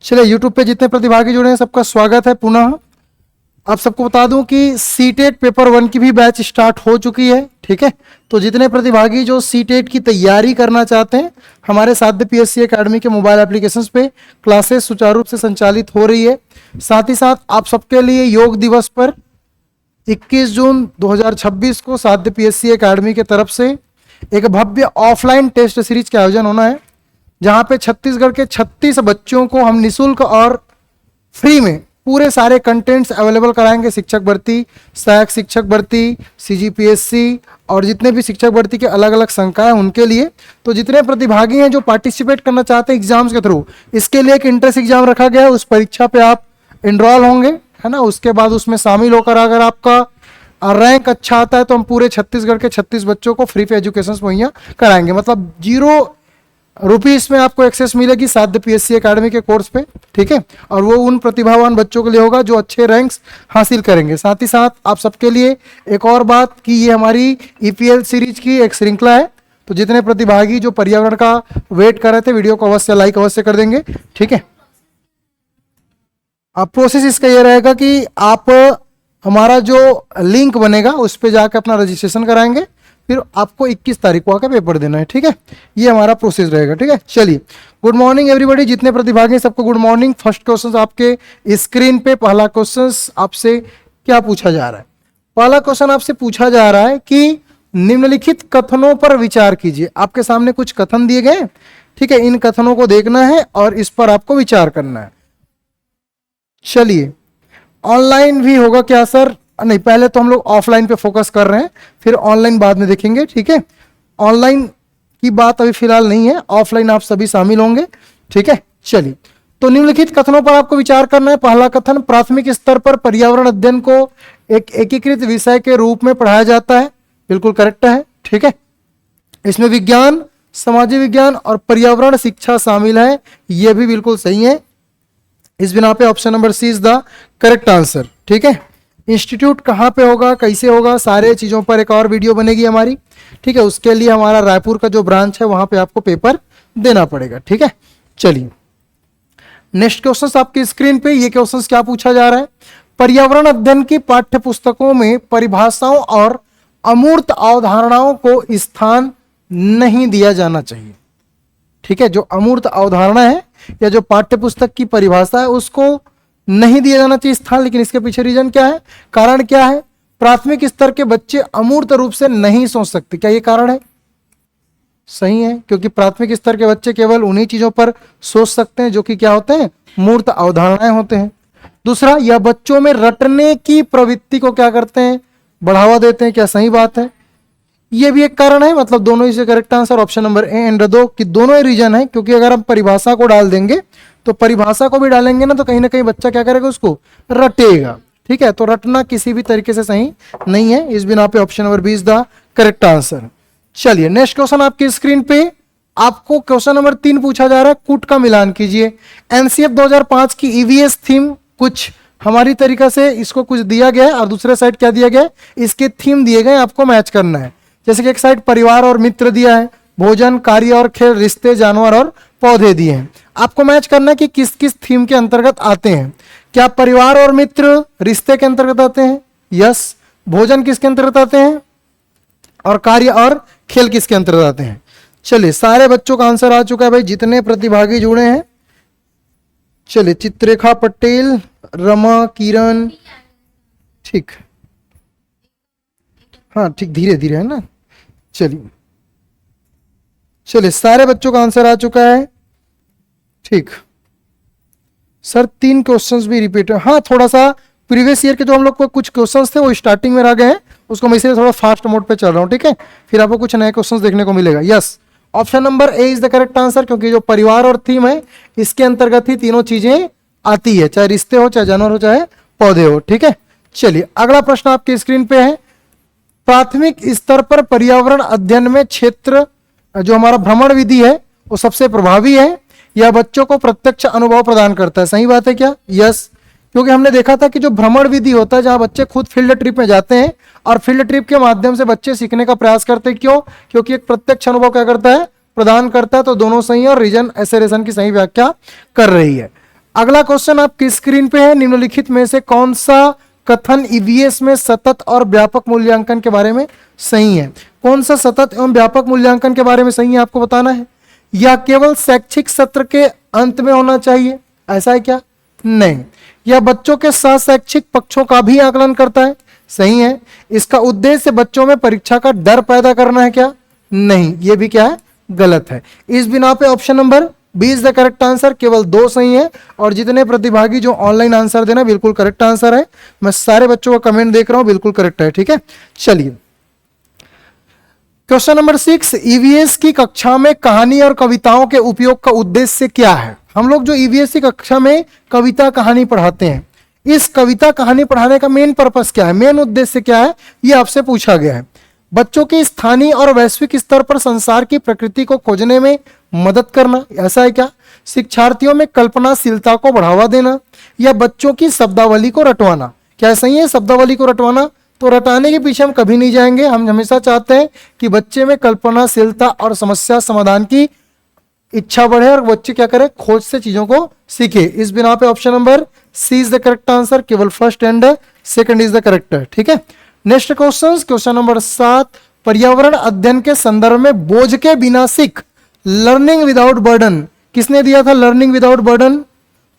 चलिए यूट्यूब पे जितने प्रतिभागी जुड़े हैं सबका स्वागत है पुनः। आप सबको बता दूं कि सीटेट पेपर 1 की भी बैच स्टार्ट हो चुकी है। ठीक है, तो जितने प्रतिभागी जो सीटेट की तैयारी करना चाहते हैं, हमारे साध्य पीएससी एकेडमी के मोबाइल एप्लीकेशंस पे क्लासेस सुचारू रूप से संचालित हो रही है। साथ ही साथ आप सबके लिए योग दिवस पर 21 जून 2026 को साध्य पीएससी एकेडमी के तरफ से एक भव्य ऑफलाइन टेस्ट सीरीज का आयोजन होना है, जहां पे छत्तीसगढ़ के 36 बच्चों को हम निःशुल्क और फ्री में पूरे सारे कंटेंट्स अवेलेबल कराएंगे। शिक्षक भर्ती, सहायक शिक्षक भर्ती, सीजीपीएससी और जितने भी शिक्षक भर्ती के अलग अलग संकाय उनके लिए। तो जितने प्रतिभागी हैं जो पार्टिसिपेट करना चाहते हैं एग्जाम्स के थ्रू, इसके लिए एक इंट्रेंस एग्जाम रखा गया है। उस परीक्षा पे आप एनरोल होंगे, है ना। उसके बाद उसमें शामिल होकर अगर आपका रैंक अच्छा आता है तो हम पूरे छत्तीसगढ़ के 36 बच्चों को फ्री एजुकेशन मुहैया कराएंगे। मतलब 0 रुपीस में आपको एक्सेस मिलेगी साध्य पीएससी एकेडमी के कोर्स पे। ठीक है, और वो उन प्रतिभावान बच्चों के लिए होगा जो अच्छे रैंक्स हासिल करेंगे। साथ ही साथ आप सबके लिए एक और बात कि ये हमारी ईपीएल सीरीज की एक श्रृंखला है। तो जितने प्रतिभागी जो पर्यावरण का वेट कर रहे थे, वीडियो को अवश्य लाइक अवश्य कर देंगे। ठीक है, अब प्रोसेस इसका ये रहेगा कि आप हमारा जो लिंक बनेगा उस पर जाकर अपना रजिस्ट्रेशन कराएंगे, फिर आपको 21 तारीख को आकर पेपर देना है। ठीक है, ये हमारा प्रोसेस रहेगा। ठीक है, चलिए गुड मॉर्निंग एवरीबॉडी, जितने प्रतिभागी हैं सबको गुड मॉर्निंग। फर्स्ट क्वेश्चन आपके स्क्रीन पे, पहला क्वेश्चन आपसे क्या पूछा जा रहा है? पहला क्वेश्चन आपसे पूछा जा रहा है कि निम्नलिखित कथनों पर विचार कीजिए। आपके सामने कुछ कथन दिए गए। ठीक है, इन कथनों को देखना है और इस पर आपको विचार करना है। चलिए, ऑनलाइन भी होगा क्या सर? नहीं, पहले तो हम लोग ऑफलाइन पे फोकस कर रहे हैं, फिर ऑनलाइन बाद में देखेंगे। ठीक है, ऑनलाइन की बात अभी फिलहाल नहीं है, ऑफलाइन आप सभी शामिल होंगे। ठीक है, चलिए तो निम्नलिखित कथनों पर आपको विचार करना है। पहला कथन, प्राथमिक स्तर पर पर्यावरण अध्ययन को एक एकीकृत विषय के रूप में पढ़ाया जाता है। बिल्कुल करेक्ट है। ठीक है, इसमें विज्ञान, सामाजिक विज्ञान और पर्यावरण शिक्षा शामिल है, यह भी बिल्कुल सही है। इस बिना पे option number C is the correct answer. ठीक है, इंस्टीट्यूट कहाँ पे होगा, कैसे होगा, सारे चीज़ों पर एक और वीडियो बनेगी हमारी। ठीक है, उसके लिए हमारा रायपुर का जो ब्रांच है वहां पे आपको पेपर देना पड़ेगा। ठीक है, चलिए नेक्स्ट क्वेश्चन आपकी स्क्रीन पे। ये क्वेश्चन क्या पूछा जा रहा है? पर्यावरण अध्ययन की पाठ्य पुस्तकों में परिभाषाओं और अमूर्त अवधारणाओं को स्थान नहीं दिया जाना चाहिए। ठीक है, जो अमूर्त अवधारणा है या जो पाठ्य पुस्तक की परिभाषा है उसको नहीं दिया जाना चाहिए स्थान। लेकिन इसके पीछे रीजन क्या है, कारण क्या है? प्राथमिक स्तर के बच्चे अमूर्त रूप से नहीं सोच सकते। क्या ये कारण है? सही है, क्योंकि प्राथमिक स्तर के बच्चे केवल उन्हीं चीजों पर सोच सकते हैं जो कि क्या होते हैं, मूर्त अवधारणाएं होते हैं। दूसरा, यह बच्चों में रटने की प्रवृत्ति को क्या करते हैं, बढ़ावा देते हैं। क्या सही बात है? ये भी एक कारण है। मतलब दोनों ही से correct answer option number A and दो कि दोनों ही रीजन है। क्योंकि अगर हम परिभाषा को डाल देंगे तो परिभाषा को भी डालेंगे ना, तो कहीं ना कहीं बच्चा क्या करेगा, उसको रटेगा। ठीक है, तो रटना किसी भी तरीके से सही नहीं है। इस बिना पे option number B is the correct answer. चलिए नेक्स्ट क्वेश्चन आपकी स्क्रीन पे। आपको क्वेश्चन नंबर 3 पूछा जा रहा है, कूट का मिलान कीजिए। एनसीएफ 2005 की ईवीएस थीम कुछ हमारी तरीका से इसको कुछ दिया गया है और दूसरे साइड क्या दिया गया है, इसके थीम दिए गए, आपको मैच करना है। जैसे कि एक साइड परिवार और मित्र दिया है, भोजन, कार्य और खेल, रिश्ते, जानवर और पौधे दिए हैं। आपको मैच करना है कि किस किस थीम के अंतर्गत आते हैं। क्या परिवार और मित्र रिश्ते के अंतर्गत आते हैं? यस। भोजन किसके अंतर्गत आते हैं? और कार्य और खेल किसके अंतर्गत आते हैं? चलिए सारे बच्चों का आंसर आ चुका है भाई, जितने प्रतिभागी जुड़े हैं। चलिए चित्रेखा पटेल, रमा, किरण, ठीक, हाँ ठीक, धीरे धीरे है ना। चलिए सारे बच्चों का आंसर आ चुका है। ठीक सर, 3 क्वेश्चंस भी रिपीट है। हाँ, थोड़ा सा प्रीवियस ईयर के जो हम लोग को कुछ क्वेश्चंस थे वो स्टार्टिंग में रह गए हैं, उसको मैं इसलिए थोड़ा फास्ट मोड पे चल रहा हूँ। ठीक है, फिर आपको कुछ नए क्वेश्चंस देखने को मिलेगा। Yes, option number A is the correct answer, क्योंकि जो परिवार और थीम है इसके अंतर्गत ही तीनों चीजें आती है, चाहे रिश्ते हो, चाहे जानवर हो, चाहे पौधे हो। ठीक है, चलिए अगला प्रश्न आपकी स्क्रीन पे है। प्राथमिक स्तर पर पर्यावरण अध्ययन में क्षेत्र जो हमारा भ्रमण विधि है वो सबसे प्रभावी है। यह बच्चों को प्रत्यक्ष अनुभव प्रदान करता है। सही बात है क्या? यस, क्योंकि हमने देखा था कि जो भ्रमण विधि होता है, जहां बच्चे खुद फील्ड ट्रिप में जाते हैं और फील्ड ट्रिप के माध्यम से बच्चे सीखने का प्रयास करते हैं। क्यों? क्योंकि एक प्रत्यक्ष अनुभव क्या करता है, प्रदान करता है। तो दोनों सही है और रीजन एसेरेशन की सही व्याख्या कर रही है। अगला क्वेश्चन आपकी स्क्रीन पे है, निम्नलिखित में से कौन सा कथन ईवीएस में सतत और व्यापक मूल्यांकन के बारे में सही है? कौन सा सतत एवं व्यापक मूल्यांकन के बारे में सही है आपको बताना है। या केवल शैक्षिक सत्र के अंत में होना चाहिए, ऐसा है क्या? नहीं। यह बच्चों के सह शैक्षिक पक्षों का भी आकलन करता है, सही है। इसका उद्देश्य बच्चों में परीक्षा का डर पैदा करना है क्या? नहीं, यह भी क्या है? गलत है। इस बिना पे option number B is the correct answer. केवल 2 सही है और जितने प्रतिभागी जो ऑनलाइन आंसर देना बिल्कुल करेक्ट आंसर है। मैं सारे बच्चों का कमेंट देख रहा हूं, बिल्कुल करेक्ट है, ठीक है। चलिए क्वेश्चन नंबर 6, ईवीएस की कक्षा में कहानी और कविताओं के उपयोग का उद्देश्य क्या है? हम लोग जो ईवीएस की कक्षा में कविता कहानी पढ़ाते हैं, इस कविता कहानी पढ़ाने का मेन पर्पस क्या है, मेन उद्देश्य क्या है, यह आपसे पूछा गया है। बच्चों के स्थानीय और वैश्विक स्तर पर संसार की प्रकृति को खोजने में मदद करना, ऐसा है क्या? शिक्षार्थियों में कल्पनाशीलता को बढ़ावा देना, या बच्चों की शब्दावली को रटवाना, क्या सही है? शब्दावली को रटवाना। तो रटाने के पीछे हम कभी नहीं जाएंगे, हम हमेशा चाहते हैं कि बच्चे में कल्पनाशीलता और समस्या समाधान की इच्छा बढ़े और बच्चे क्या करें, खोज से चीजों को सीखे। इस बिना पे option number C is the correct answer. केवल first and second is the correct, ठीक है। नेक्स्ट क्वेश्चन नंबर 7, पर्यावरण अध्ययन के संदर्भ में बोझ के बिना सीख, लर्निंग विदाउट बर्डन, किसने दिया था? Learning without burden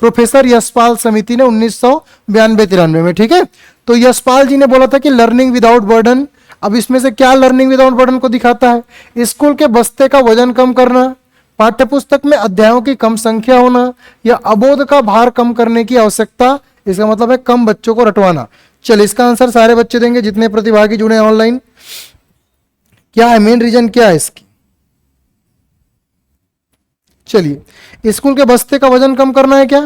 professor Yashpal समिति ने 1992-93 में, ठीक है। तो यशपाल जी ने बोला था कि लर्निंग विदाउट बर्डन। अब इसमें से क्या लर्निंग विदाउट बर्डन को दिखाता है? स्कूल के बस्ते का वजन कम करना, पाठ्यपुस्तक में अध्यायों की कम संख्या होना, या अबोध का भार कम करने की आवश्यकता। इसका मतलब है कम बच्चों को रटवाना। चलिए इसका आंसर सारे बच्चे देंगे जितने प्रतिभागी जुड़े हैं ऑनलाइन। क्या है मेन रीजन, क्या है इसकी? चलिए स्कूल के बस्ते का वजन कम करना है क्या,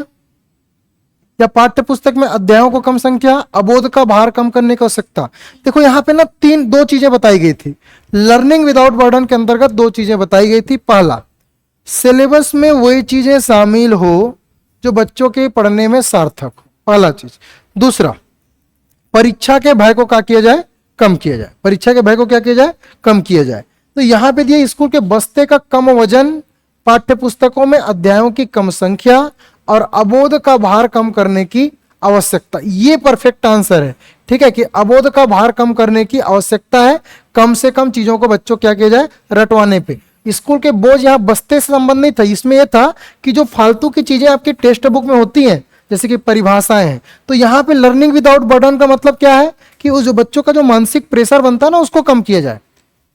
या पाठ्य पुस्तक में अध्यायों को कम संख्या, अबोध का भार कम करने की आवश्यकता। देखो यहां पे ना दो चीजें बताई गई थी। लर्निंग विदाउट बर्डन के अंतर्गत 2 चीजें बताई गई थी। पहला, सिलेबस में वही चीजें शामिल हो जो बच्चों के पढ़ने में सार्थक हो, पहला चीज। दूसरा, परीक्षा के भय को क्या किया जाए, कम किया जाए। परीक्षा के भय को क्या किया जाए, कम किया जाए। तो यहां पे दिया स्कूल के बस्ते का कम वजन, पाठ्य पुस्तकों में अध्यायों की कम संख्या और अबोध का भार कम करने की आवश्यकता। ये परफेक्ट आंसर है, ठीक है, कि अबोध का भार कम करने की आवश्यकता है। कम से कम चीजों को बच्चों क्या किया जाए, रटवाने पे। स्कूल के बोझ यहाँ बस्ते से संबंध नहीं था, इसमें यह था कि जो फालतू की चीजें आपकी टेक्स्ट बुक में होती हैं, जैसे कि परिभाषाएं हैं, तो यहाँ पे लर्निंग विदाउट बर्डन का मतलब क्या है कि उस जो बच्चों का जो मानसिक प्रेशर बनता है ना, उसको कम किया जाए,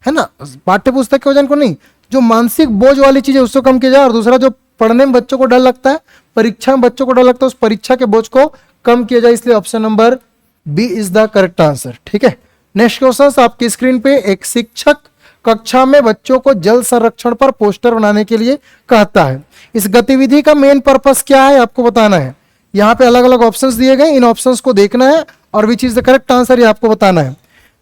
है ना, पाठ्य पुस्तक के वजन को नहीं, जो मानसिक बोझ वाली चीजें उसको कम किया जाए। और दूसरा, जो पढ़ने में बच्चों को डर लगता है, परीक्षा में बच्चों को डर लगता है, उस परीक्षा के बोझ को कम किया जाए। इसलिए option number B is the correct answer, ठीक है। नेक्स्ट क्वेश्चन आपकी स्क्रीन पे, एक शिक्षक कक्षा में बच्चों को जल संरक्षण पर पोस्टर बनाने के लिए कहता है। इस गतिविधि का मेन पर्पस क्या है आपको बताना है। यहाँ पे अलग अलग ऑप्शंस दिए गए, इन ऑप्शंस को देखना है और विच इज द करेक्ट आंसर ये आपको बताना है।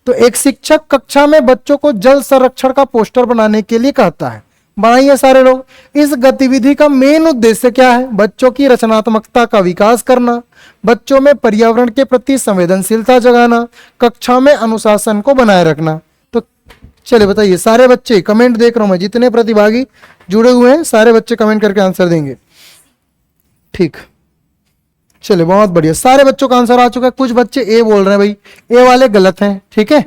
तो एक शिक्षक कक्षा में बच्चों को जल संरक्षण का पोस्टर बनाने के लिए कहता है, बनाइए सारे लोग। इस गतिविधि का मेन उद्देश्य क्या है? बच्चों की रचनात्मकता का विकास करना, बच्चों में पर्यावरण के प्रति संवेदनशीलता जगाना, कक्षा में अनुशासन को बनाए रखना। तो चलिए बताइए सारे बच्चे, कमेंट देख रहा हूं मैं, जितने प्रतिभागी जुड़े हुए हैं सारे बच्चे कमेंट करके आंसर देंगे, ठीक। चलिए बहुत बढ़िया, सारे बच्चों का आंसर आ चुका है। कुछ बच्चे ए बोल रहे हैं, भाई ए वाले गलत हैं, ठीक है।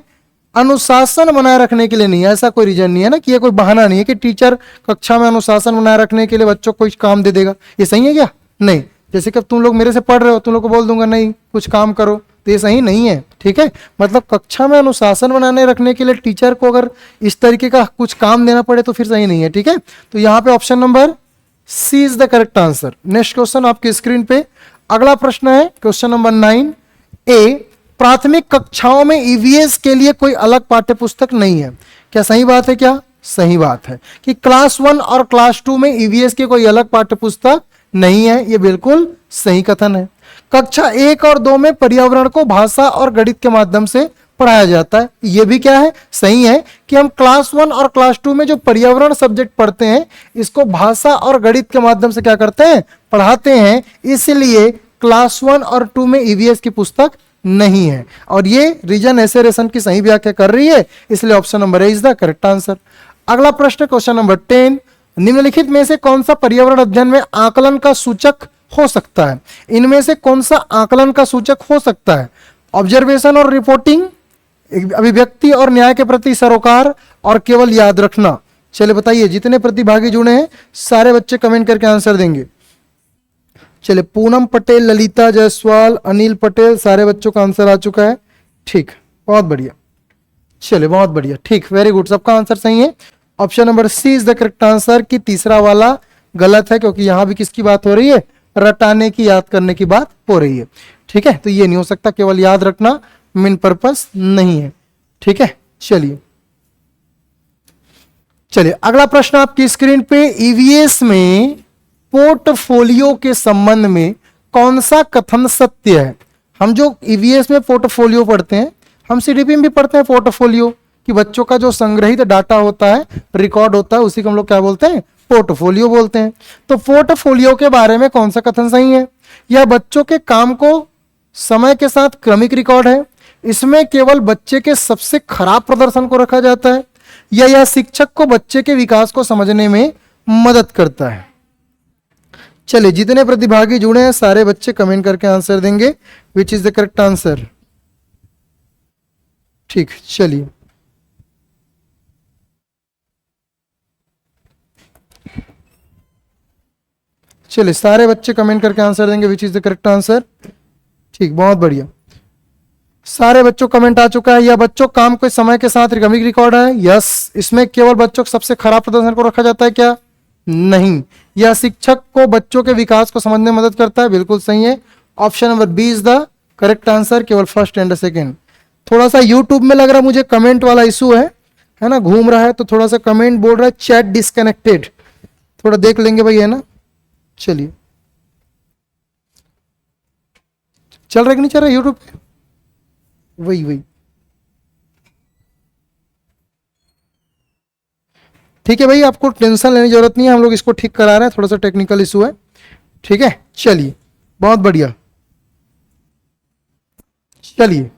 अनुशासन बनाए रखने के लिए नहीं, ऐसा कोई रीजन नहीं है ना, कि ये कोई बहाना नहीं है कि टीचर कक्षा में अनुशासन बनाए रखने के लिए बच्चों को कुछ काम दे देगा। ये सही है क्या? नहीं। जैसे कि तुम लोग मेरे से पढ़ रहे हो, तुम लोग को बोल दूंगा नहीं कुछ काम करो, तो ये सही नहीं है, ठीक है। मतलब कक्षा में अनुशासन बनाने रखने के लिए टीचर को अगर इस तरीके का कुछ काम देना पड़े तो फिर सही नहीं है, ठीक है। तो यहाँ पे option number C is the correct answer. Next question आपकी स्क्रीन पे, अगला प्रश्न है क्वेश्चन नंबर 9 ए, प्राथमिक कक्षाओं में ईवीएस के लिए कोई अलग पाठ्य पुस्तक नहीं है। क्या सही बात है? क्या सही बात है कि क्लास 1 और क्लास 2 में ईवीएस की कोई अलग पाठ्य पुस्तक नहीं है, ये बिल्कुल सही कथन है। कक्षा 1 और 2 में पर्यावरण को भाषा और गणित के माध्यम से पढ़ाया जाता है, ये भी क्या है? सही है कि हम क्लास 1 और क्लास 2 में जो पर्यावरण सब्जेक्ट पढ़ते हैं, इसको भाषा और गणित के माध्यम से क्या करते हैं? पढ़ाते हैं। इसलिए क्लास 1 और 2 में ईवीएस की पुस्तक नहीं है, और ये रीजन एसेरेशन की सही व्याख्या कर रही है, इसलिए option number A is the correct answer. अगला प्रश्न क्वेश्चन नंबर 10, निम्नलिखित में से कौन सा पर्यावरण अध्ययन में आकलन का सूचक हो सकता है? इनमें से कौन सा आकलन का सूचक हो सकता है? ऑब्जर्वेशन और रिपोर्टिंग, अभिव्यक्ति और न्याय के प्रति सरोकार, और केवल याद रखना। चलिए बताइए, जितने प्रतिभागी जुड़े हैं सारे बच्चे कमेंट करके आंसर देंगे। चलिए, पूनम पटेल, ललिता जायसवाल, अनिल पटेल, सारे बच्चों का आंसर आ चुका है। ठीक, बहुत बढ़िया। चलिए, बहुत बढ़िया, ठीक, वेरी गुड, सबका आंसर सही है। Option number C is the correct answer. कि तीसरा वाला गलत है, क्योंकि यहां भी किसकी बात हो रही है? रटाने की, याद करने की बात हो रही है। ठीक है, तो ये नहीं हो सकता, केवल याद रखना मेन पर्पस नहीं है। ठीक है, चलिए चलिए अगला प्रश्न आपकी स्क्रीन पे। ईवीएस में पोर्टफोलियो के संबंध में कौन सा कथन सत्य है? हम जो ईवीएस में पोर्टफोलियो पढ़ते हैं, हम सीडीपी में भी पढ़ते हैं पोर्टफोलियो, कि बच्चों का जो संग्रहित डाटा होता है, रिकॉर्ड होता है, उसी को हम लोग क्या बोलते हैं? पोर्टफोलियो बोलते हैं। तो पोर्टफोलियो के बारे में कौन सा कथन सही है? यह बच्चों के काम को समय के साथ क्रमिक रिकॉर्ड है, इसमें केवल बच्चे के सबसे खराब प्रदर्शन को रखा जाता है, या यह शिक्षक को बच्चे के विकास को समझने में मदद करता है? चलिए, जितने प्रतिभागी जुड़े हैं सारे बच्चे कमेंट करके आंसर देंगे which is the correct answer. ठीक, चलिए चलिए सारे बच्चे कमेंट करके आंसर देंगे which is the correct answer. ठीक, बहुत बढ़िया, सारे बच्चों कमेंट आ चुका है। यह बच्चों काम के समय के साथ क्रमिक रिकॉर्ड है। यस, इसमें केवल बच्चों के सबसे खराब प्रदर्शन को रखा जाता है क्या? नहीं। यह शिक्षक को बच्चों के विकास को समझने में मदद करता है, बिल्कुल सही है। Option number B is the correct answer, केवल फर्स्ट एंड सेकेंड। थोड़ा सा यूट्यूब में लग रहा है मुझे कमेंट वाला इशू है ना, घूम रहा है, तो थोड़ा सा कमेंट बोल रहा है चैट डिस्कनेक्टेड, थोड़ा देख लेंगे भाई, है ना। चलिए, चल रहा है कि नहीं चल रहा है यूट्यूब पे? वही ठीक है भाई, आपको टेंशन लेने की जरूरत नहीं है, हम लोग इसको ठीक करा रहे हैं, थोड़ा सा टेक्निकल इशू है। ठीक है, चलिए, बहुत बढ़िया, चलिए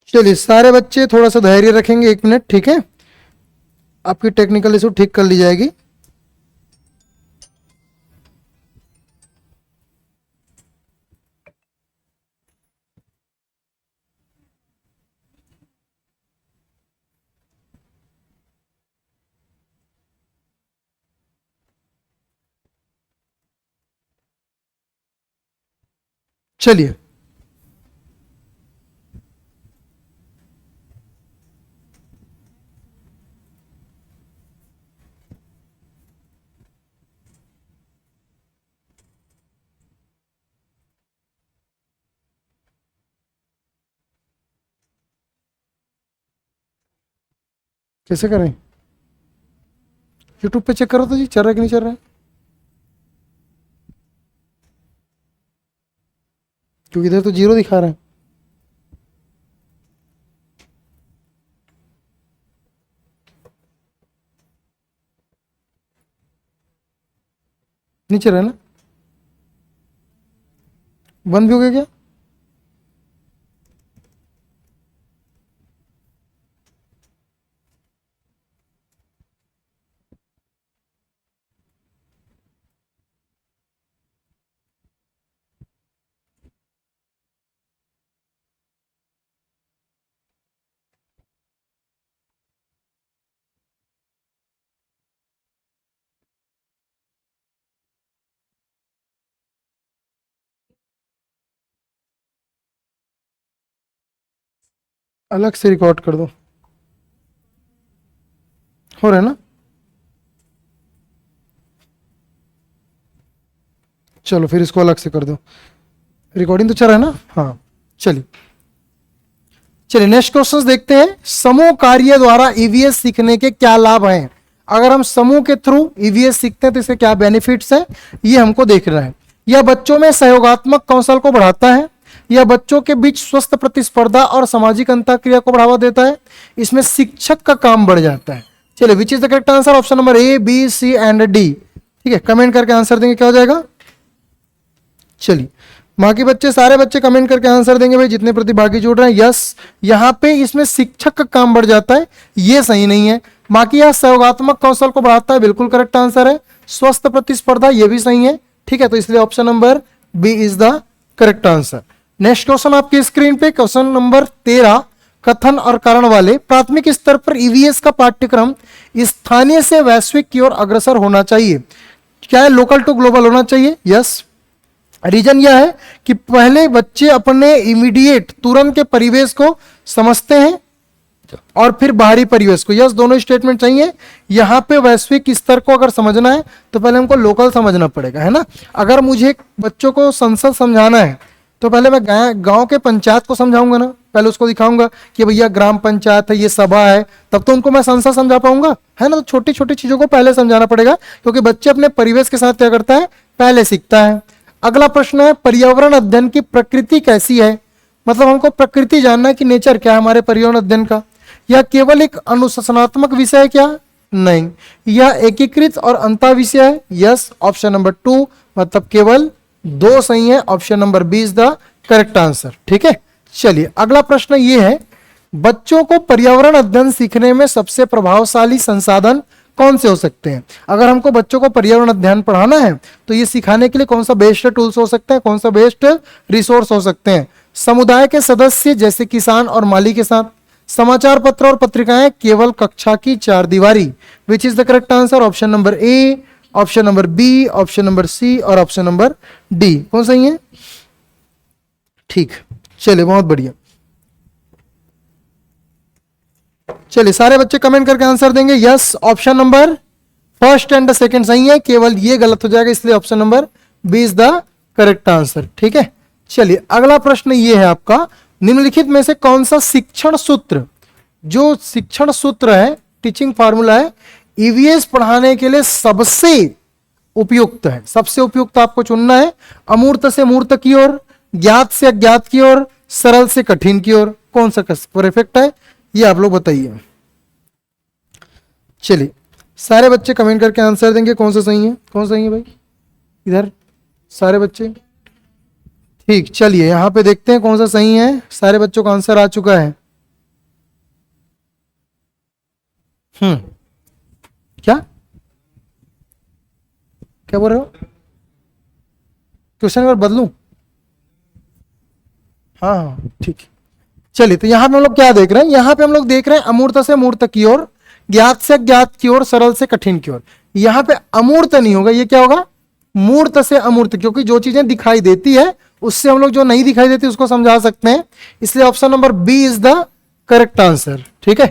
चलिए सारे बच्चे थोड़ा सा धैर्य रखेंगे, 1 मिनट, ठीक है, आपकी टेक्निकल इशू ठीक कर ली जाएगी। चलिए, कैसे करें? यूट्यूब पे चेक करो तो जी, चल रहा है कि नहीं चल रहा है, क्योंकि इधर तो 0 दिखा रहा है। नहीं चल रहा है ना? बंद भी हो गया क्या? अलग से रिकॉर्ड कर दो, हो रहा है ना? चलो फिर इसको अलग से कर दो, रिकॉर्डिंग तो चल रहा है ना? हाँ, चलिए चलिए नेक्स्ट क्वेश्चन देखते हैं। समूह कार्य द्वारा ईवीएस सीखने के क्या लाभ हैं? अगर हम समूह के थ्रू ईवीएस सीखते हैं तो इसके क्या बेनिफिट्स हैं, ये हमको देखना है। यह बच्चों में सहयोगात्मक कौशल को बढ़ाता है, यह बच्चों के बीच स्वस्थ प्रतिस्पर्धा और सामाजिक अंतःक्रिया को बढ़ावा देता है, इसमें शिक्षक का काम बढ़ जाता है। चलिए, which is the correct answer? Option number A, B, C and D. ठीक है, कमेंट करके आंसर देंगे, क्या हो जाएगा? चलिए बाकी बच्चे, सारे बच्चे कमेंट करके आंसर देंगे भाई, जितने प्रतिभागी जुड़ रहे हैं। यस, यहाँ पे इसमें शिक्षक का काम बढ़ जाता है, ये सही नहीं है। बाकी यह सहयोगात्मक कौशल को बढ़ाता है, बिल्कुल करेक्ट आंसर है। स्वस्थ प्रतिस्पर्धा, ये भी सही है, ठीक है। तो इसलिए option number B is the correct answer. Next question आपकी स्क्रीन पे, क्वेश्चन नंबर 13, कथन और कारण वाले। प्राथमिक स्तर पर ईवीएस का पाठ्यक्रम स्थानीय से वैश्विक की ओर अग्रसर होना चाहिए। क्या है? लोकल टू ग्लोबल होना चाहिए। यस, रीजन यह है कि पहले बच्चे अपने इमीडिएट तुरंत के परिवेश को समझते हैं और फिर बाहरी परिवेश को। यस, दोनों स्टेटमेंट चाहिए। यहां पे वैश्विक स्तर को अगर समझना है तो पहले हमको लोकल समझना पड़ेगा, है ना। अगर मुझे बच्चों को संसद समझाना है तो पहले मैं गांव के पंचायत को समझाऊंगा ना, पहले उसको दिखाऊंगा कि भैया ग्राम पंचायत है, ये सभा है, तब तो उनको मैं संसद समझा पाऊंगा, है ना। तो छोटी छोटी चीजों को पहले समझाना पड़ेगा, क्योंकि बच्चे अपने परिवेश के साथ क्या करता है, पहले सीखता है। अगला प्रश्न है, पर्यावरण अध्ययन की प्रकृति कैसी है। मतलब हमको प्रकृति जानना है कि नेचर क्या है हमारे पर्यावरण अध्ययन का। यह केवल एक अनुशासनात्मक विषय है क्या? नहीं, यह एकीकृत और अंतः विषय है। यस, ऑप्शन नंबर 2, मतलब केवल 2 सही है। Option number B is the correct answer, ठीक है। चलिए अगला प्रश्न ये है, बच्चों को पर्यावरण अध्ययन सीखने में सबसे प्रभावशाली संसाधन कौन से हो सकते हैं। अगर हमको बच्चों को पर्यावरण अध्ययन पढ़ाना है तो ये सिखाने के लिए कौन सा बेस्ट टूल्स हो सकता है, कौन सा बेस्ट रिसोर्स हो सकते हैं। समुदाय के सदस्य जैसे किसान और माली के साथ, समाचार पत्र और पत्रिकाएं, केवल कक्षा की चार दीवारी। Which is the correct answer? Option number A, option number B, option number C और ऑप्शन नंबर डी। कौन सही है? ठीक, चलिए बहुत बढ़िया। चलिए सारे बच्चे कमेंट करके आंसर देंगे। Yes, option number first and second सही है, केवल ये गलत हो जाएगा, इसलिए option number B is the correct answer, ठीक है। चलिए अगला प्रश्न ये है आपका, निम्नलिखित में से कौन सा शिक्षण सूत्र, जो शिक्षण सूत्र है, टीचिंग फार्मूला है, ईवीएस पढ़ाने के लिए सबसे उपयुक्त है। सबसे उपयुक्त आपको चुनना है। अमूर्त से मूर्त की ओर, ज्ञात से अज्ञात की ओर, सरल से कठिन की ओर, कौन सा परफेक्ट है, ये आप लोग बताइए। चलिए सारे बच्चे कमेंट करके आंसर देंगे कौन सा सही है, कौन सा सही है भाई, इधर सारे बच्चे। ठीक, चलिए यहां पे देखते हैं कौन सा सही है। सारे बच्चों का आंसर आ चुका है। क्या क्या बोल रहे हो? क्वेश्चन अगर बदलूं? हाँ ठीक। चलिए तो यहां पे हम लोग क्या देख रहे हैं, यहां पे हम लोग देख रहे हैं अमूर्त से मूर्त की ओर, ज्ञात से अज्ञात की ओर, सरल से कठिन की ओर। यहां पे अमूर्त नहीं होगा, ये क्या होगा, मूर्त से अमूर्त, क्योंकि जो चीजें दिखाई देती है उससे हम लोग जो नहीं दिखाई देती उसको समझा सकते हैं। इसलिए option number B is the correct answer, ठीक है।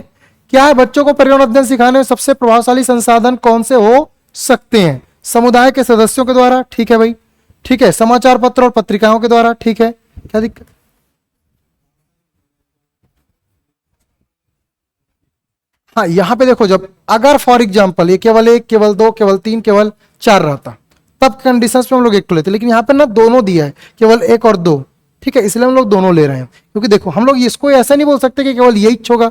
क्या है, बच्चों को पर्यावरण अध्ययन सिखाने में सबसे प्रभावशाली संसाधन कौन से हो सकते हैं? समुदाय के सदस्यों के द्वारा, ठीक है भाई, ठीक है। समाचार पत्र और पत्रिकाओं के द्वारा, ठीक है। क्या दिक्कत? हाँ, यहां पे देखो, जब अगर फॉर एग्जांपल ये केवल 1, केवल 2, केवल 3, केवल 4 रहता, तब कंडीशंस पे हम लोग 1 को लेते, लेकिन यहाँ पे ना दोनों दिया है, केवल 1 और 2, ठीक है। इसलिए हम लोग दोनों ले रहे हैं, क्योंकि देखो हम लोग इसको ऐसा नहीं बोल सकते कि केवल यही होगा,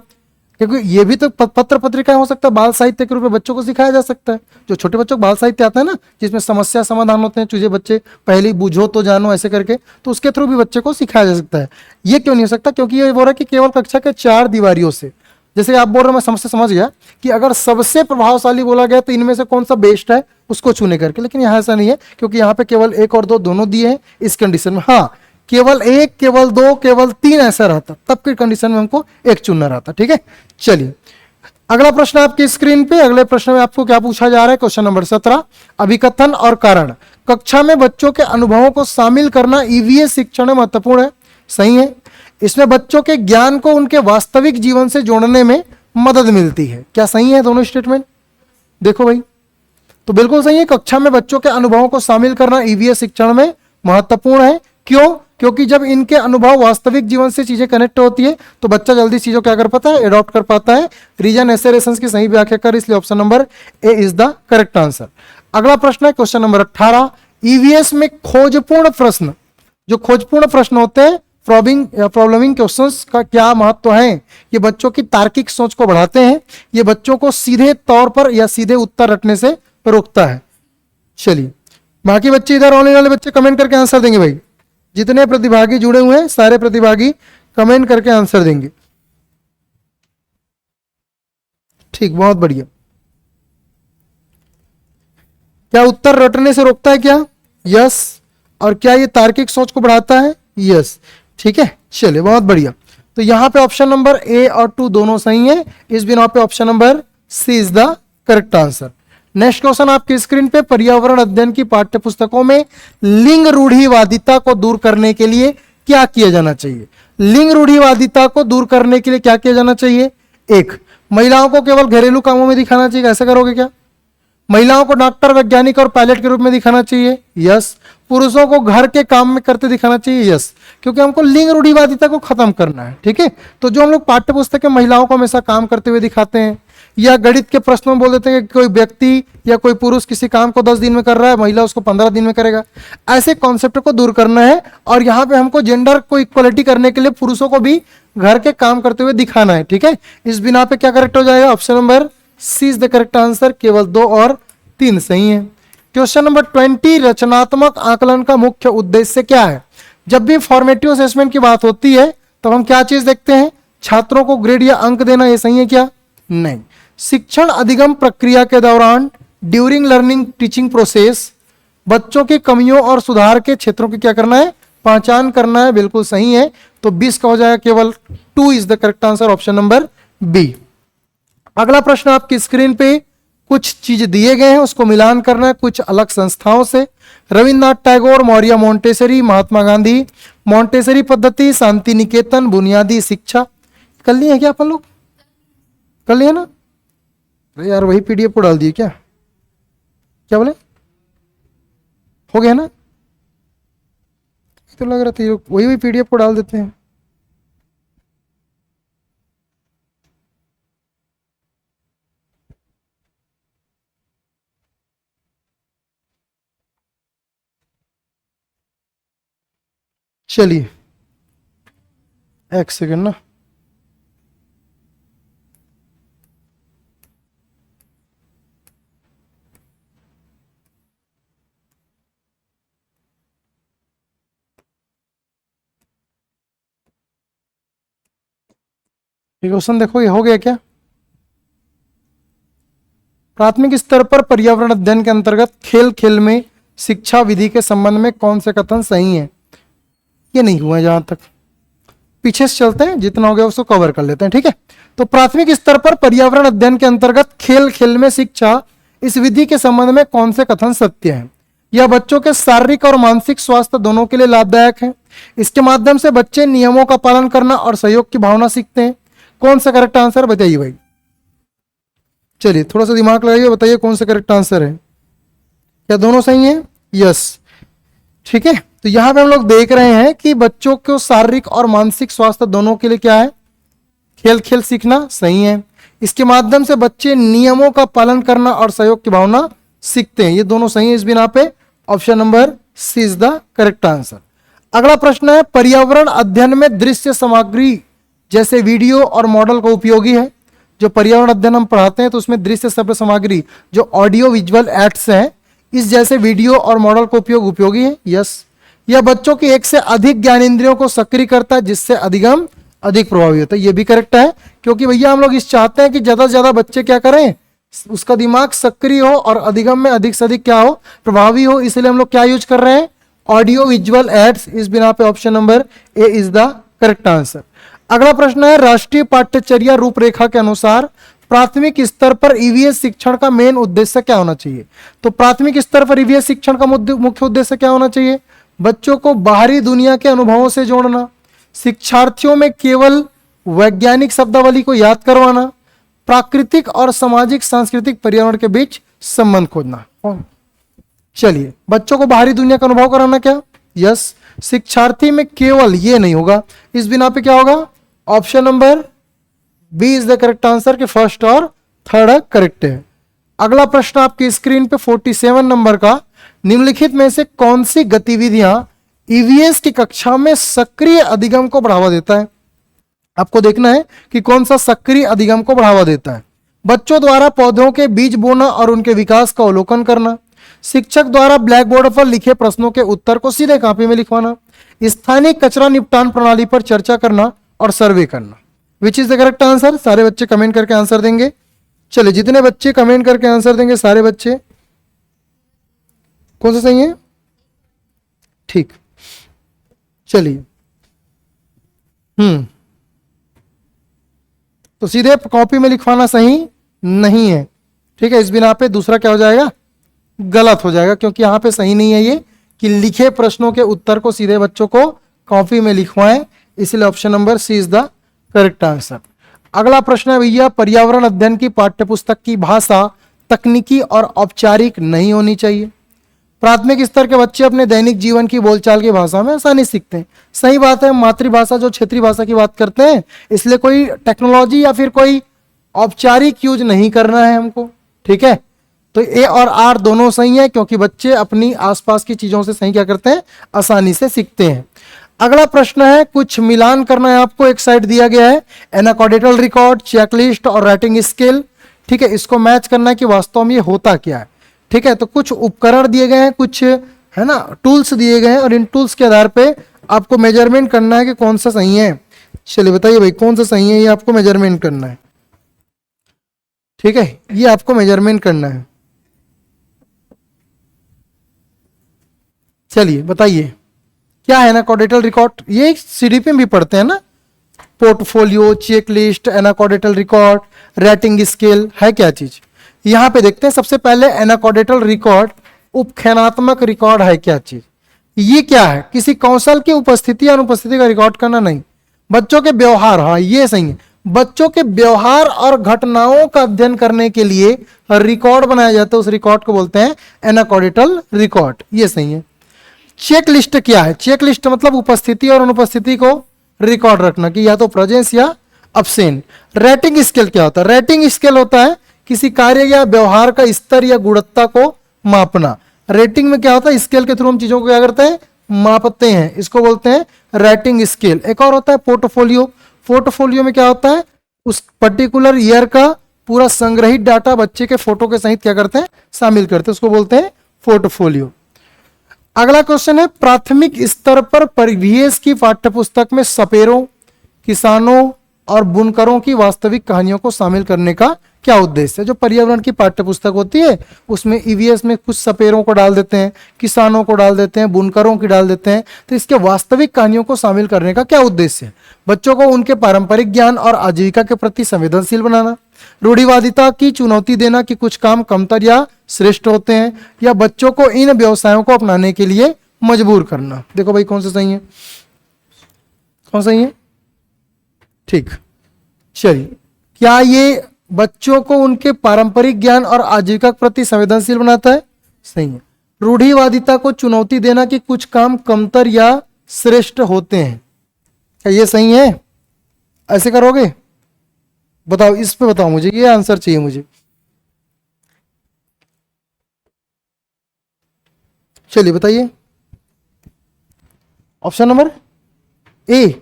क्योंकि ये भी तो पत्र पत्रिकाएं हो सकता है, बाल साहित्य के रूप में बच्चों को सिखाया जा सकता है। जो छोटे बच्चों को बाल साहित्य आता है ना, जिसमें समस्या समाधान होते हैं, चीजें बच्चे पहले बूझो तो जानो ऐसे करके, तो उसके थ्रू भी बच्चे को सिखाया जा सकता है। ये क्यों नहीं हो सकता? क्योंकि ये बोल रहा है कि केवल कक्षा के 4 दीवारियों से। जैसे आप बोल रहे हो, मैं समझ गया कि अगर सबसे प्रभावशाली बोला गया तो इनमें से कौन सा बेस्ट है उसको चुने करके, लेकिन यहाँ ऐसा नहीं है, क्योंकि यहाँ पे केवल 1 और 2 दोनों दिए हैं इस कंडीशन में। हाँ, केवल 1, केवल 2, केवल 3 ऐसा रहता, तब की कंडीशन में हमको 1 चुनना रहता, ठीक है। चलिए अगला प्रश्न आपकी स्क्रीन पे। अगले प्रश्न में आपको क्या पूछा जा रहा है, क्वेश्चन नंबर 17, अभिकथन और कारण। कक्षा में बच्चों के अनुभवों को शामिल करना ईवीएस शिक्षण में महत्वपूर्ण है, सही है। इसमें बच्चों के ज्ञान को उनके वास्तविक जीवन से जोड़ने में मदद मिलती है, क्या सही है दोनों स्टेटमेंट? देखो भाई, तो बिल्कुल सही है। कक्षा में बच्चों के अनुभवों को शामिल करना ईवीएस शिक्षण में महत्वपूर्ण है। क्यों? क्योंकि जब इनके अनुभव वास्तविक जीवन से चीजें कनेक्ट होती है तो बच्चा जल्दी चीजों क्या कर पाता है, एडॉप्ट कर पाता है। रीजन एसेरेशंस की सही व्याख्या कर, इसलिए option number A is the correct answer. अगला प्रश्न है क्वेश्चन नंबर 18, ईवीएस में खोजपूर्ण प्रश्न, जो खोजपूर्ण प्रश्न होते हैं, प्रॉब्लमिंग क्वेश्चंस का क्या महत्व है? ये बच्चों की तार्किक सोच को बढ़ाते हैं, ये बच्चों को सीधे तौर पर या सीधे उत्तर रटने से रोकता है। चलिए बाकी बच्चे इधर ऑनलाइन वाले बच्चे कमेंट करके आंसर देंगे भाई। जितने प्रतिभागी जुड़े हुए हैं सारे प्रतिभागी कमेंट करके आंसर देंगे। ठीक, बहुत बढ़िया। क्या उत्तर रटने से रोकता है क्या? यस। और क्या ये तार्किक सोच को बढ़ाता है? यस। ठीक है, चलिए बहुत बढ़िया। तो यहां पे ऑप्शन नंबर ए और 2 दोनों सही है। इस बिना पे option number C is the correct answer. Next question आपकी स्क्रीन पे, पर्यावरण अध्ययन की पाठ्य पुस्तकों में लिंग रूढ़िवादिता को दूर करने के लिए क्या किया जाना चाहिए? लिंग रूढ़िवादिता को दूर करने के लिए क्या किया जाना चाहिए? एक, महिलाओं को केवल घरेलू कामों में दिखाना चाहिए। ऐसा करोगे क्या? महिलाओं को डॉक्टर, वैज्ञानिक और पायलट के रूप में दिखाना चाहिए। यस। पुरुषों को घर के काम में करते दिखाना चाहिए। यस, क्योंकि हमको लिंग रूढ़िवादिता को खत्म करना है। ठीक है, तो जो हम लोग पाठ्य पुस्तक में महिलाओं को हमेशा काम करते हुए दिखाते हैं, या गणित के प्रश्नों में बोल देते हैं कि कोई व्यक्ति या कोई पुरुष किसी काम को 10 दिन में कर रहा है, महिला उसको 15 दिन में करेगा, ऐसे कॉन्सेप्ट को दूर करना है। और यहाँ पे हमको जेंडर को इक्वलिटी करने के लिए पुरुषों को भी घर के काम करते हुए दिखाना है। ठीक है, इस बिना पे क्या करेक्ट हो जाएगा? Option number C is the correct answer. केवल 2 और 3 सही है। क्वेश्चन नंबर 20, रचनात्मक आकलन का मुख्य उद्देश्य क्या है? जब भी फॉर्मेटिव असेसमेंट की बात होती है तो हम क्या चीज देखते हैं? छात्रों को ग्रेड या अंक देना। ये सही है क्या? नहीं। शिक्षण अधिगम प्रक्रिया के दौरान, ड्यूरिंग लर्निंग टीचिंग प्रोसेस, बच्चों की कमियों और सुधार के क्षेत्रों की क्या करना है? पहचान करना है। बिल्कुल सही है। तो 20 का हो जाएगा केवल 2 is the correct answer, option number B. अगला प्रश्न आपकी स्क्रीन पे कुछ चीज दिए गए हैं, उसको मिलान करना है कुछ अलग संस्थाओं से। रविन्द्रनाथ टैगोर, मौर्य मोंटेसरी, महात्मा गांधी, मोंटेसरी पद्धति, शांति निकेतन, बुनियादी शिक्षा। कर लिए है क्या अपन लोग? कर लिए ना? अरे यार वही पीडीएफ को डाल दिए क्या? क्या बोले? हो गया ना? तो लग रहा था वही पीडीएफ को डाल देते हैं। चलिए एक सेकंड ना। ये क्वेश्चन देखो, ये हो गया क्या? प्राथमिक स्तर पर पर्यावरण अध्ययन के अंतर्गत खेल खेल में शिक्षा विधि के संबंध में कौन से कथन सही है? ये नहीं हुआ। जहां तक पीछे से चलते हैं, जितना हो गया उसको कवर कर लेते हैं। ठीक है, तो प्राथमिक स्तर पर पर्यावरण अध्ययन के अंतर्गत खेल खेल में शिक्षा, इस विधि के संबंध में कौन से कथन सत्य हैं? यह बच्चों के शारीरिक और मानसिक स्वास्थ्य दोनों के लिए लाभदायक है। इसके माध्यम से बच्चे नियमों का पालन करना और सहयोग की भावना सीखते हैं। कौन सा करेक्ट आंसर बताइए भाई? चलिए थोड़ा सा दिमाग लगाइए, बताइए कौन सा करेक्ट आंसर है। क्या दोनों सही है? यस। ठीक है, तो यहां पे हम लोग देख रहे हैं कि बच्चों को शारीरिक और मानसिक स्वास्थ्य दोनों के लिए क्या है? खेल खेल सीखना सही है। इसके माध्यम से बच्चे नियमों का पालन करना और सहयोग की भावना सीखते हैं। ये दोनों सही है। इस बिना पे option number C is the correct answer. अगला प्रश्न है, पर्यावरण अध्ययन में दृश्य सामग्री जैसे वीडियो और मॉडल का उपयोगी है। जो पर्यावरण अध्ययन हम पढ़ाते हैं तो उसमें दृश्य शब्द सामग्री जो ऑडियो विजुअल एड्स हैं, इस जैसे वीडियो और मॉडल का उपयोग उपयोगी है। यस। यह बच्चों की एक से अधिक ज्ञानेंद्रियों को सक्रिय करता है, जिससे अधिगम अधिक प्रभावी होता है। ये भी करेक्ट है, क्योंकि भैया हम लोग इस चाहते हैं कि ज्यादा से ज्यादा बच्चे क्या करें? उसका दिमाग सक्रिय हो और अधिगम में अधिक से अधिक क्या हो? प्रभावी हो। इसलिए हम लोग क्या यूज कर रहे हैं? Audio visual aids. इस बिना पे option number A is the correct answer. अगला प्रश्न है, राष्ट्रीय पाठ्यचर्या रूपरेखा के अनुसार प्राथमिक स्तर पर ईवीएस शिक्षण का मेन उद्देश्य क्या होना चाहिए? तो प्राथमिक स्तर पर ईवीएस शिक्षण का मुख्य उद्देश्य क्या होना चाहिए? बच्चों को बाहरी दुनिया के अनुभवों से जोड़ना, शिक्षार्थियों में केवल वैज्ञानिक शब्दावली को याद करवाना, प्राकृतिक और सामाजिक सांस्कृतिक पर्यावरण के बीच संबंध खोजना। चलिए, बच्चों को बाहरी दुनिया का अनुभव कराना क्या? यस। शिक्षार्थी में केवल ये नहीं होगा। इस बिना पे क्या होगा? Option number B is the correct answer के फर्स्ट और थर्ड करेक्ट है। अगला प्रश्न आपकी स्क्रीन पे 47 नंबर का, निम्नलिखित में से कौन सी गतिविधियां ईवीएस की कक्षा में सक्रिय अधिगम को बढ़ावा देता है? आपको देखना है कि कौन सा सक्रिय अधिगम को बढ़ावा देता है। बच्चों द्वारा पौधों के बीज बोना और उनके विकास का अवलोकन करना, शिक्षक द्वारा ब्लैक बोर्ड पर लिखे प्रश्नों के उत्तर को सीधे कॉपी में लिखवाना, स्थानीय कचरा निपटान प्रणाली पर चर्चा करना और सर्वे करना। विच इज द करेक्ट आंसर? सारे बच्चे कमेंट करके आंसर देंगे। चलिए, जितने बच्चे कमेंट करके आंसर देंगे सारे बच्चे, कौन सा सही है? ठीक, चलिए। तो सीधे कॉपी में लिखवाना सही नहीं है, ठीक है। इस बिना पे दूसरा क्या हो जाएगा? गलत हो जाएगा, क्योंकि यहां पे सही नहीं है ये कि लिखे प्रश्नों के उत्तर को सीधे बच्चों को कॉपी में लिखवाएं, इसलिए option number C is the correct answer. अगला प्रश्न है भैया, पर्यावरण अध्ययन की पाठ्यपुस्तक की भाषा तकनीकी और औपचारिक नहीं होनी चाहिए। प्राथमिक स्तर के बच्चे अपने दैनिक जीवन की बोलचाल की भाषा में आसानी सीखते हैं। सही बात है, मातृभाषा जो क्षेत्रीय भाषा की बात करते हैं, इसलिए कोई टेक्नोलॉजी या फिर कोई औपचारिक यूज नहीं करना है हमको, ठीक है। तो ए और आर दोनों सही है, क्योंकि बच्चे अपनी आसपास की चीजों से सही क्या करते हैं? आसानी से सीखते हैं। अगला प्रश्न है, कुछ मिलान करना है आपको। एक साइड दिया गया है एनाकोडेटल रिकॉर्ड, चेकलिस्ट और राइटिंग स्किल, ठीक है। इसको मैच करना है कि वास्तव में ये होता क्या है, ठीक है। तो कुछ उपकरण दिए गए हैं, कुछ है ना टूल्स दिए गए हैं, और इन टूल्स के आधार पे आपको मेजरमेंट करना है कि कौन सा सही है। चलिए बताइए भाई, कौन सा सही है? ये आपको मेजरमेंट करना है, ठीक है। ये आपको मेजरमेंट करना है। चलिए बताइए क्या है एनाकोडेटल रिकॉर्ड? ये सीडीपी में भी पढ़ते हैं ना, portfolio, checklist, anecdotal record, rating scale, है क्या चीज? यहां पे देखते हैं। सबसे पहले एनाकोडेटल रिकॉर्ड उपख्यानात्मक रिकॉर्ड है क्या चीज? ये क्या है? किसी कौशल की उपस्थिति या अनुपस्थिति का रिकॉर्ड करना नहीं, बच्चों के व्यवहार, हाँ ये सही है। बच्चों के व्यवहार और घटनाओं का अध्ययन करने के लिए रिकॉर्ड बनाया जाता है, उस रिकॉर्ड को बोलते हैं एनाकोडेटल रिकॉर्ड, ये सही है। चेक लिस्ट क्या है? चेक लिस्ट मतलब उपस्थिति और अनुपस्थिति को रिकॉर्ड रखना, कि या तो प्रेजेंस या अब्सेंट। रेटिंग स्केल क्या होता है? रेटिंग स्केल होता है किसी कार्य या व्यवहार का स्तर या गुणवत्ता को मापना। रेटिंग में क्या होता है? स्केल के थ्रू हम चीजों को क्या करते हैं? मापते हैं, इसको बोलते हैं रेटिंग स्केल। एक और होता है पोर्टफोलियो। पोर्टफोलियो में क्या होता है? उस पर्टिकुलर ईयर का पूरा संग्रहित डाटा बच्चे के फोटो के सहित क्या करते हैं? शामिल करते हैं, उसको बोलते हैं पोर्टफोलियो। अगला क्वेश्चन है, प्राथमिक स्तर पर परिवेश की पाठ्यपुस्तक में सपेरों, किसानों और बुनकरों की वास्तविक कहानियों को शामिल करने का क्या उद्देश्य है? जो पर्यावरण की पाठ्यपुस्तक होती है उसमें ईवीएस में कुछ सपेरों को डाल देते हैं, किसानों को डाल देते हैं, बुनकरों की डाल देते हैं, तो इसके वास्तविक कहानियों को शामिल करने का क्या उद्देश्य है? बच्चों को उनके पारंपरिक ज्ञान और आजीविका के प्रति संवेदनशील बनाना, रूढ़िवादिता की चुनौती देना कि कुछ काम कमतर या श्रेष्ठ होते हैं, या बच्चों को इन व्यवसायों को अपनाने के लिए मजबूर करना। देखो भाई कौन सा सही है? कौन सही है? ठीक, चलिए। क्या ये बच्चों को उनके पारंपरिक ज्ञान और आजीविका के प्रति संवेदनशील बनाता है? सही है। रूढ़िवादिता को चुनौती देना कि कुछ काम कमतर या श्रेष्ठ होते हैं, क्या ये सही है? ऐसे करोगे? बताओ, इस पे बताओ मुझे, ये आंसर चाहिए मुझे। चलिए बताइए, ऑप्शन नंबर ए।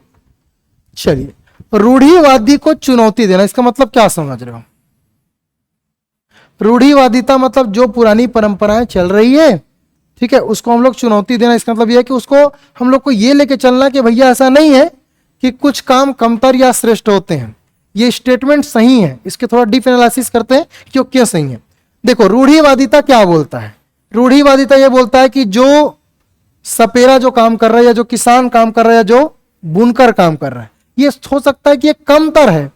चलिए, रूढ़िवादी को चुनौती देना, इसका मतलब क्या समझ रहे हो? रूढ़िवादिता मतलब जो पुरानी परंपराएं चल रही है, ठीक है, उसको हम लोग चुनौती देना। इसका मतलब यह है कि उसको हम लोग को यह लेके चलना कि भैया ऐसा नहीं है कि कुछ काम कमतर या श्रेष्ठ होते हैं। ये स्टेटमेंट सही है, इसके थोड़ा डीप एनालिसिस करते हैं कि वो क्यों सही है। देखो, रूढ़िवादिता क्या बोलता है? रूढ़िवादिता यह बोलता है कि जो सपेरा जो काम कर रहा है, या जो किसान काम कर रहा है, या जो बुनकर काम कर रहा है, ये हो सकता है कि ये कमतर है,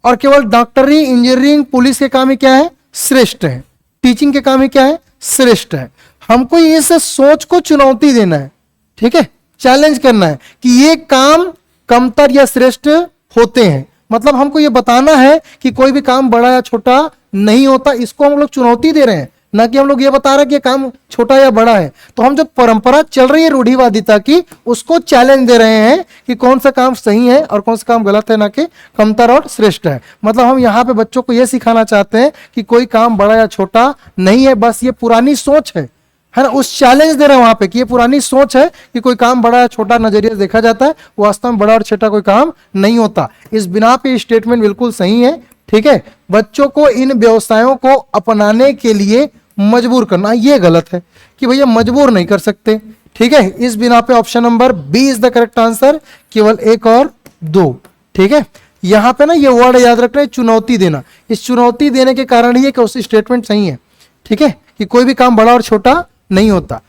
और केवल डॉक्टरी, इंजीनियरिंग, पुलिस के काम ही क्या है? श्रेष्ठ है। टीचिंग के काम ही क्या है? श्रेष्ठ है। हमको इस सोच को चुनौती देना है, ठीक है, चैलेंज करना है कि ये काम कमतर या श्रेष्ठ होते हैं। मतलब हमको ये बताना है कि कोई भी काम बड़ा या छोटा नहीं होता, इसको हम लोग चुनौती दे रहे हैं, ना कि हम लोग ये बता रहे हैं कि ये काम छोटा या बड़ा है। तो हम जो परंपरा चल रही है रूढ़िवादिता की, उसको चैलेंज दे रहे हैं कि कौन सा काम सही है और कौन सा काम गलत है, ना कि कमतर और श्रेष्ठ है। मतलब हम यहाँ पे बच्चों को ये सिखाना चाहते हैं कि कोई काम बड़ा या छोटा नहीं है, बस ये पुरानी सोच है ना। उस चैलेंज दे रहे हैं वहां पे कि ये पुरानी सोच है कि कोई काम बड़ा या छोटा नजरिए देखा जाता है, वास्तव में बड़ा और छोटा कोई काम नहीं होता। इस बिना पे स्टेटमेंट बिल्कुल सही है, ठीक है। बच्चों को इन व्यवसायों को अपनाने के लिए मजबूर करना, ये गलत है कि भैया मजबूर नहीं कर सकते। ठीक है, इस बिना पे option number B is the correct answer, केवल एक और दो। ठीक है, यहां पे ना ये वर्ड याद रखना है, चुनौती देना। इस चुनौती देने के कारण ही है कि उस स्टेटमेंट सही है। ठीक है, कि कोई भी काम बड़ा और छोटा नहीं होता,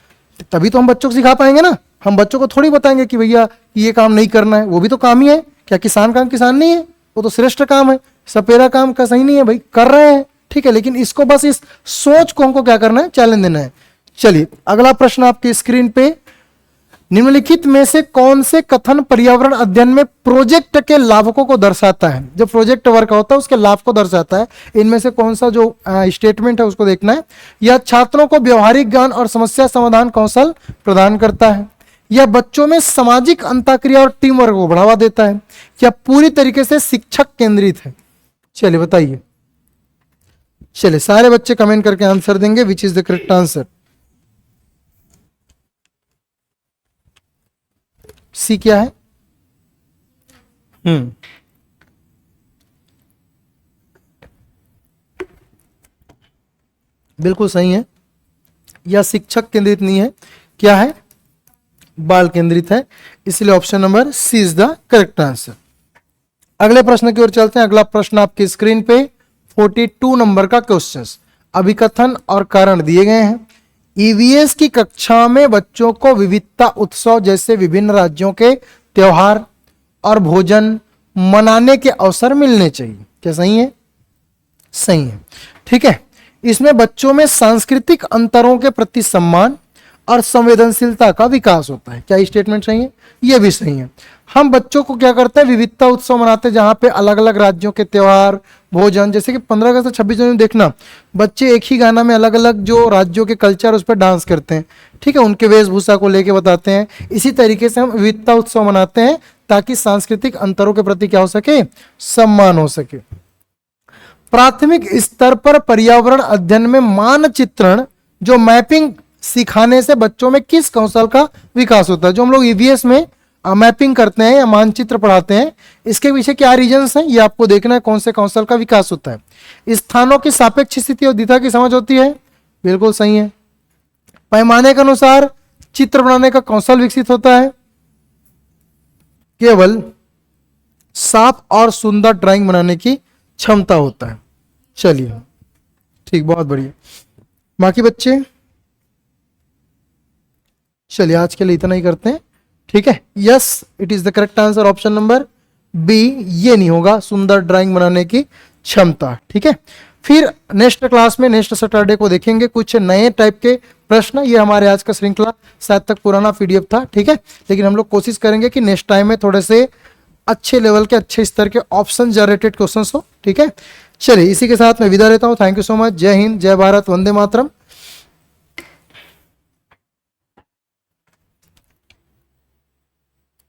तभी तो हम बच्चों को सिखा पाएंगे ना। हम बच्चों को थोड़ी बताएंगे कि भैया ये काम नहीं करना है, वो भी तो काम ही है। क्या किसान काम किसान नहीं है? वो तो श्रेष्ठ काम है। सपेरा काम का सही नहीं है भाई, कर रहे हैं। ठीक है, लेकिन इसको बस इस सोच को हमको क्या करना है, चैलेंज देना है। चलिए अगला प्रश्न आपकी स्क्रीन पे, निम्नलिखित में से कौन से कथन पर्यावरण अध्ययन में प्रोजेक्ट के लाभकों को दर्शाता है? जो प्रोजेक्ट वर्क होता है उसके लाभ को दर्शाता है। इनमें से कौन सा जो स्टेटमेंट है उसको देखना है। यह छात्रों को व्यवहारिक ज्ञान और समस्या समाधान कौशल प्रदान करता है, यह बच्चों में सामाजिक अंतःक्रिया और टीम वर्क को बढ़ावा देता है, या पूरी तरीके से शिक्षक केंद्रित है? चलिए बताइए। चलिए सारे बच्चे कमेंट करके आंसर देंगे which is the correct answer. C क्या है? बिल्कुल सही है। यह शिक्षक केंद्रित नहीं है, क्या है? बाल केंद्रित है, इसलिए option number C is the correct answer. अगले प्रश्न की ओर चलते हैं। अगला प्रश्न आपकी स्क्रीन पे 42 नंबर का क्वेश्चन, अभिकथन और कारण दिए गए हैं। ईवीएस की कक्षा में बच्चों को विविधता उत्सव जैसे विभिन्न राज्यों के त्योहार और भोजन मनाने के अवसर मिलने चाहिए। क्या सही है? सही है। ठीक है, इसमें बच्चों में सांस्कृतिक अंतरों के प्रति सम्मान और संवेदनशीलता का विकास होता है। क्या स्टेटमेंट सही है? यह भी सही है। हम बच्चों को क्या करते हैं, विविधता उत्सव मनाते हैं जहां पे अलग अलग राज्यों के त्योहार भोजन, जैसे कि 15 अगस्त 26 जनवरी देखना, बच्चे एक ही गाना में अलग अलग जो राज्यों के कल्चर उस पर डांस करते हैं। ठीक है, उनके वेशभूषा को लेके बताते हैं। इसी तरीके से हम विविधता उत्सव मनाते हैं ताकि सांस्कृतिक अंतरों के प्रति क्या हो सके, सम्मान हो सके। प्राथमिक स्तर पर पर्यावरण अध्ययन में मानचित्रण जो मैपिंग सिखाने से बच्चों में किस कौशल का विकास होता है? जो हम लोग ईवीएस में मैपिंग करते हैं या मानचित्र पढ़ाते हैं, इसके पीछे क्या रीजंस हैं ये आपको देखना है, कौन से कौशल का विकास होता है। स्थानों की सापेक्ष स्थिति और दिशा की समझ होती है, बिल्कुल सही है। पैमाने के अनुसार चित्र बनाने का कौशल विकसित होता है। केवल साफ और सुंदर ड्राइंग बनाने की क्षमता होता है। चलिए ठीक, बहुत बढ़िया। बाकी बच्चे चलिए आज के लिए इतना ही करते हैं। ठीक है, yes it is the correct answer option number B, ये नहीं होगा, सुंदर ड्राइंग बनाने की क्षमता। ठीक है, फिर नेक्स्ट क्लास में नेक्स्ट सैटरडे को देखेंगे कुछ नए टाइप के प्रश्न। ये हमारे आज का श्रृंखला शायद तक पुराना पीडीएफ था। ठीक है, लेकिन हम लोग कोशिश करेंगे कि नेक्स्ट टाइम में थोड़े से अच्छे लेवल के अच्छे स्तर के ऑप्शन जनरेटेड क्वेश्चंस हो। ठीक है, चलिए इसी के साथ मैं विदा लेता हूँ। Thank you so much. जय हिंद, जय भारत, वंदे मातरम।